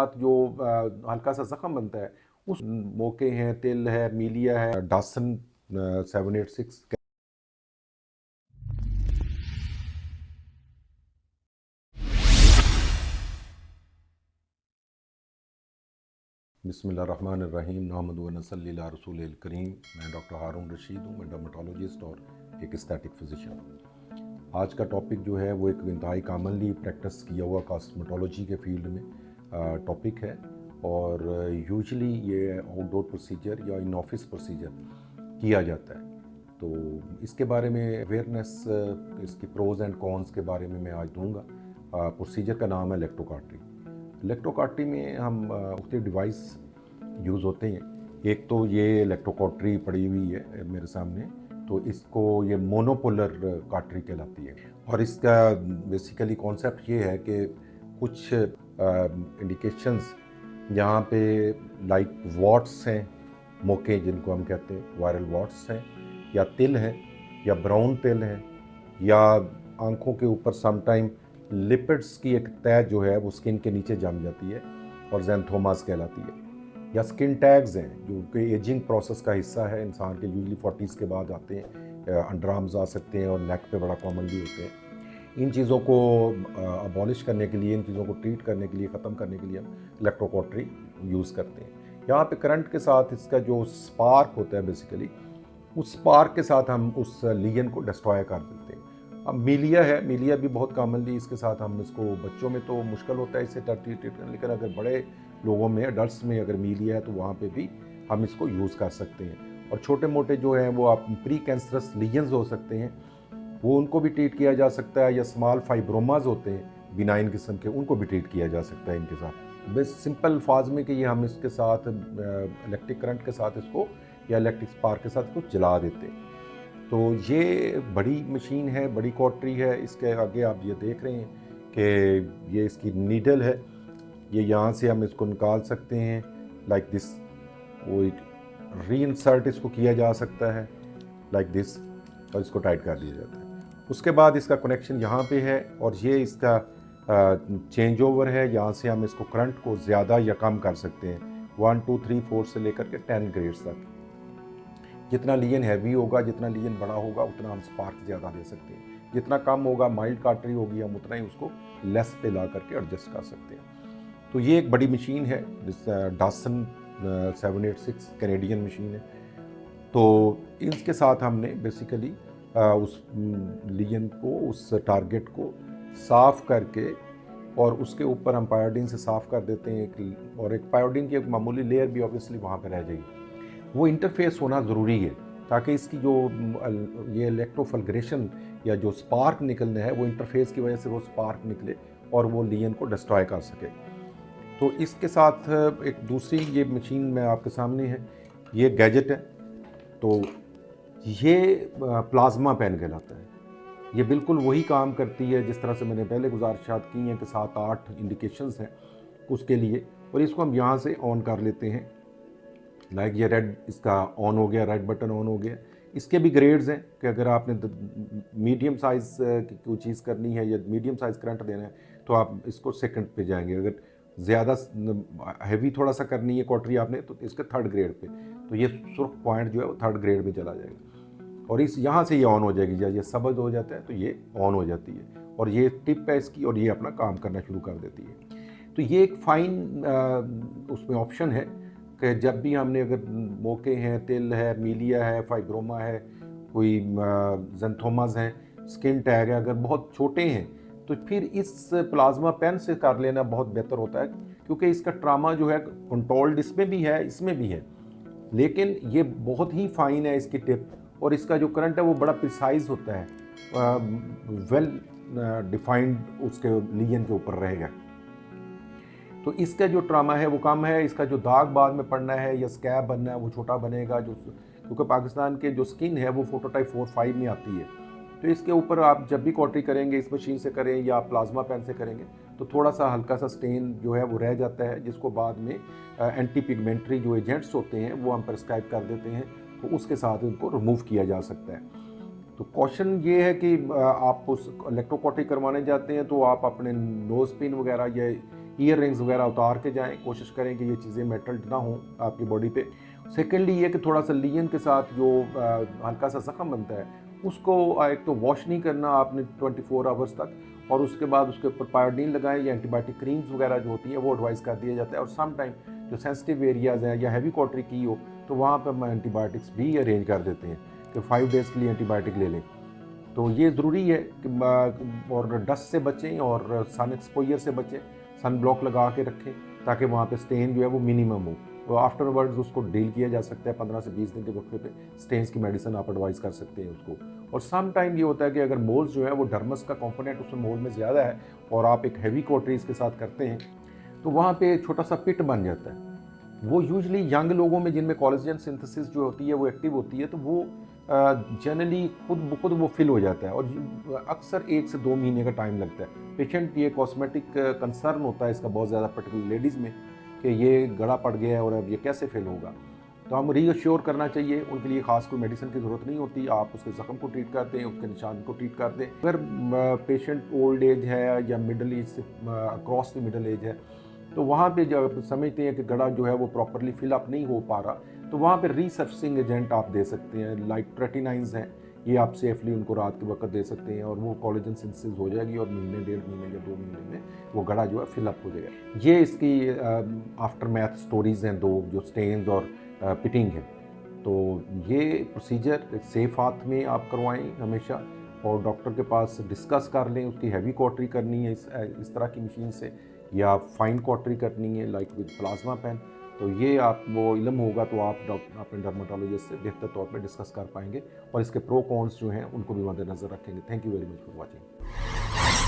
साथ जो हल्का सा ज़ख्म बनता है उस मोके हैं, तिल है, मीलिया है, डासन 786। बिस्मिल्लाहिर्रहमानिर्रहीम नहमदु व नसल्ली अला रसूलिल करीम। मैं डॉक्टर हारून रशीद हूँ। मैं डर्मेटोलॉजिस्ट और एक एस्थेटिक फिजिशियन हूँ। आज का टॉपिक जो है वो एक इंतहाई कॉमनली प्रैक्टिस किया हुआ कॉस्मेटोलॉजी के फील्ड में टॉपिक है और यूजुअली ये आउटडोर प्रोसीजर या इन ऑफिस प्रोसीजर किया जाता है। तो इसके बारे में अवेयरनेस, इसकी प्रोज एंड कॉन्स के बारे में मैं आज दूंगा। प्रोसीजर का नाम है इलेक्ट्रोकार्टरी। इलेक्ट्रोकार्टरी में हम मुख्तलिफ डिवाइस यूज़ होते हैं। एक तो ये इलेक्ट्रोकार्टरी पड़ी हुई है मेरे सामने, तो इसको ये मोनोपोलर काटरी कहलाती है। और इसका बेसिकली कॉन्सेप्ट ये है कि कुछ इंडिकेशंस यहाँ पे लाइक वॉट्स हैं, मोके जिनको हम कहते हैं, वायरल वॉट्स हैं, या तिल हैं, या ब्राउन तिल हैं, या आंखों के ऊपर समटाइम लिपिड्स की एक तय जो है वो स्किन के नीचे जम जाती है और ज़ैंथोमास कहलाती है। या स्किन टैग्स हैं जो कि एजिंग प्रोसेस का हिस्सा है। इंसान के यूजली 40s के बाद आते हैं, अंडर आर्म्स आ सकते हैं और नेक पे बड़ा कॉमनली होते हैं। इन चीज़ों को अबॉलिश करने के लिए, इन चीज़ों को ट्रीट करने के लिए, ख़त्म करने के लिए हम इलेक्ट्रोकार्टरी यूज़ करते हैं। यहाँ पे करंट के साथ इसका जो स्पार्क होता है, बेसिकली उस स्पार्क के साथ हम उस लीजन को डिस्ट्रॉय कर देते हैं। अब मीलिया है, मीलिया भी बहुत कॉमनली इसके साथ हम इसको, बच्चों में तो मुश्किल होता है इसे ट्रीट करना, लेकिन अगर बड़े लोगों में, अडल्ट्स में अगर मीलिया है तो वहाँ पे भी हम इसको यूज़ कर सकते हैं। और छोटे मोटे जो हैं वो आप प्री कैंसरस लीजन्स हो सकते हैं, वो उनको भी ट्रीट किया जा सकता है। या स्मॉल फाइब्रोमाज होते हैं बिनाइन किस्म के, उनको भी ट्रीट किया जा सकता है इनके साथ। बस सिंपल अल्फाज में कि ये हम इसके साथ इलेक्ट्रिक करंट के साथ इसको या इलेक्ट्रिक स्पार्क के साथ इसको जला देते हैं। तो ये बड़ी मशीन है, बड़ी कॉटरी है। इसके आगे आप ये देख रहे हैं कि ये इसकी नीडल है, ये यहाँ से हम इसको निकाल सकते हैं लाइक दिस। वो एक री इंसर्ट इसको किया जा सकता है लाइक दिस और इसको टाइट कर दिया जाता है। उसके बाद इसका कनेक्शन यहाँ पे है और ये इसका चेंज ओवर है। यहाँ से हम इसको करंट को ज़्यादा या कम कर सकते हैं, 1 2 3 4 से लेकर के 10 ग्रेड्स तक। जितना लीजन हैवी होगा, जितना लीजन बड़ा होगा, उतना हम स्पार्क ज़्यादा दे सकते हैं। जितना कम होगा, माइल्ड काटरी होगी, हम उतना ही उसको लेस पे ला करके एडजस्ट कर सकते हैं। तो ये एक बड़ी मशीन है, डासन 786 कैनेडियन मशीन है। तो इसके साथ हमने बेसिकली उस लीजन को, उस टारगेट को साफ़ करके और उसके ऊपर हम पायोडीन से साफ़ कर देते हैं और एक पायोडीन की एक मामूली लेयर भी ऑब्वियसली वहाँ पर रह जाएगी। वो इंटरफेस होना ज़रूरी है ताकि इसकी जो ये इलेक्ट्रोफल्ग्रेशन या जो स्पार्क निकलना है, वो इंटरफेस की वजह से वो स्पार्क निकले और वो लीजन को डिस्ट्रॉय कर सके। तो इसके साथ एक दूसरी ये मशीन में आपके सामने है, ये गैजेट है। तो ये प्लाज्मा पेन कहलाता है। ये बिल्कुल वही काम करती है जिस तरह से मैंने पहले गुजारिशात की हैं कि 7-8 इंडिकेशंस हैं उसके लिए। और इसको हम यहाँ से ऑन कर लेते हैं, लाइक ये रेड इसका ऑन हो गया, रेड बटन ऑन हो गया। इसके भी ग्रेड्स हैं कि अगर आपने मीडियम साइज़ की कोई चीज़ करनी है या मीडियम साइज़ करंट देना है तो आप इसको सेकंड पे जाएंगे। अगर ज़्यादा हैवी थोड़ा सा करनी है कॉटरी आपने तो इसके थर्ड ग्रेड पे, तो ये सुर्ख पॉइंट जो है वो थर्ड ग्रेड में चला जाएगा और इस यहाँ से ये ऑन हो जाएगी। जब ये सब्ज़ हो जाता है तो ये ऑन हो जाती है और ये टिप है इसकी और ये अपना काम करना शुरू कर देती है। तो ये एक फ़ाइन उसमें ऑप्शन है कि जब भी हमने, अगर मोके हैं, तिल है, मीलिया है, फाइब्रोमा है, कोई ज़ैंथोमास हैं, स्किन टैग है, अगर बहुत छोटे हैं तो फिर इस प्लाज्मा पेन से कर लेना बहुत बेहतर होता है, क्योंकि इसका ट्रामा जो है कंट्रोल्ड इसमें भी है, इसमें भी है, लेकिन ये बहुत ही फाइन है इसकी टिप और इसका जो करंट है वो बड़ा प्रिसाइज होता है, वेल डिफाइंड उसके लीजन के ऊपर रहेगा। तो इसका जो ट्रामा है वो कम है, इसका जो दाग बाद में पड़ना है या स्कैब बनना है वो छोटा बनेगा। जो क्योंकि पाकिस्तान के जो स्किन है वो फोटोटाइप 4-5 में आती है, तो इसके ऊपर आप जब भी कॉटरी करेंगे, इस मशीन से करें या प्लाज्मा पेन से करेंगे, तो थोड़ा सा हल्का सा स्टेन जो है वो रह जाता है, जिसको बाद में एंटी पिगमेंटरी जो एजेंट्स होते हैं वो हम प्रिस्क्राइब कर देते हैं, तो उसके साथ उनको रिमूव किया जा सकता है। तो क्वेश्चन ये है कि आप उस इलेक्ट्रोकॉटरी करवाने जाते हैं तो आप अपने नोज़ पिन वगैरह ईयर रिंग्स वगैरह उतार के जाएं, कोशिश करें कि ये चीज़ें मेटल्ड ना हों आपकी बॉडी पे। सेकेंडली ये कि थोड़ा सा लीजन के साथ जो हल्का सा ज़ख़म बनता है उसको एक तो वॉश नहीं करना आपने 24 आवर्स तक, और उसके बाद उसके ऊपर पायोडीन लगाएं या एंटीबायोटिक क्रीम्स वगैरह जो होती हैं वो एडवाइस कर दिया जाता है। और सम टाइम जो सेंसिटिव एरियाज़ हैं या हैवी कॉटरी की हो तो वहाँ पर हम एंटीबायोटिक्स भी अरेंज कर देते हैं कि 5 डेज़ के लिए एंटीबायोटिक ले लें। तो ये ज़रूरी है कि और डस्ट से बचें और सन एक्सपोजर से बचें, सन ब्लॉक लगा के रखें ताकि वहाँ पे स्टेन जो है वो मिनिमम हो। तो आफ्टरवर्ड्स उसको डील किया जा सकता है 15 से 20 दिन के वक्फे पे स्टेन्स की मेडिसिन आप एडवाइस कर सकते हैं उसको। और सम टाइम ये होता है कि अगर मोल्स जो है वो डर्मस का कंपोनेंट उसमें मोल में ज़्यादा है और आप एक हैवी कॉटरीज के साथ करते हैं तो वहाँ पे छोटा सा पिट बन जाता है। वो यूजली यंग लोगों में जिनमें कोलेजन सिंथेसिस जो होती है वो एक्टिव होती है, तो वो जनरली खुद ब खुद वो फिल हो जाता है और अक्सर 1 से 2 महीने का टाइम लगता है। पेशेंट ये कॉस्मेटिक कंसर्न होता है इसका बहुत ज़्यादा, पर्टिकुलर लेडीज़ में, कि ये गड़ा पड़ गया है और अब ये कैसे फिल होगा। तो हम रीअश्योर करना चाहिए, उनके लिए ख़ास कोई मेडिसिन की ज़रूरत नहीं होती, आप उसके ज़ख्म को ट्रीट करते हैं, उसके निशान को ट्रीट करते हैं। अगर पेशेंट ओल्ड एज है या मिडल एज से अक्रॉस द मिडल एज है तो वहाँ पे जब समझते हैं कि गड़ा जो है वो प्रॉपरली फिलअप नहीं हो पा रहा तो वहाँ पे रीसर्फिंग एजेंट आप दे सकते हैं, लाइक ट्रेटिनाइंस हैं, ये आप सेफली उनको रात के वक्त दे सकते हैं और वो कोलेजन सिंथेसिस हो जाएगी और महीने 1.5 महीने या 2 महीने में वो गड़ा जो है फिलअप हो जाएगा। ये इसकी आफ्टर मैथ स्टोरीज़ हैं 2, जो स्टेन्स और पिटिंग है। तो ये प्रोसीजर सेफ हाथ में आप करवाएं हमेशा और डॉक्टर के पास डिस्कस कर लें, उसकी हैवी कॉटरी करनी है इस तरह की मशीन से या फाइन कॉटरी करनी है लाइक विद प्लाज्मा पेन। तो ये आप वो इल्म होगा तो आप अपने डर्माटोलॉजिस्ट से बेहतर तौर पे डिस्कस कर पाएंगे और इसके प्रो कॉन्स जो हैं उनको भी मद्देनज़र रखेंगे। Thank you very much for watching.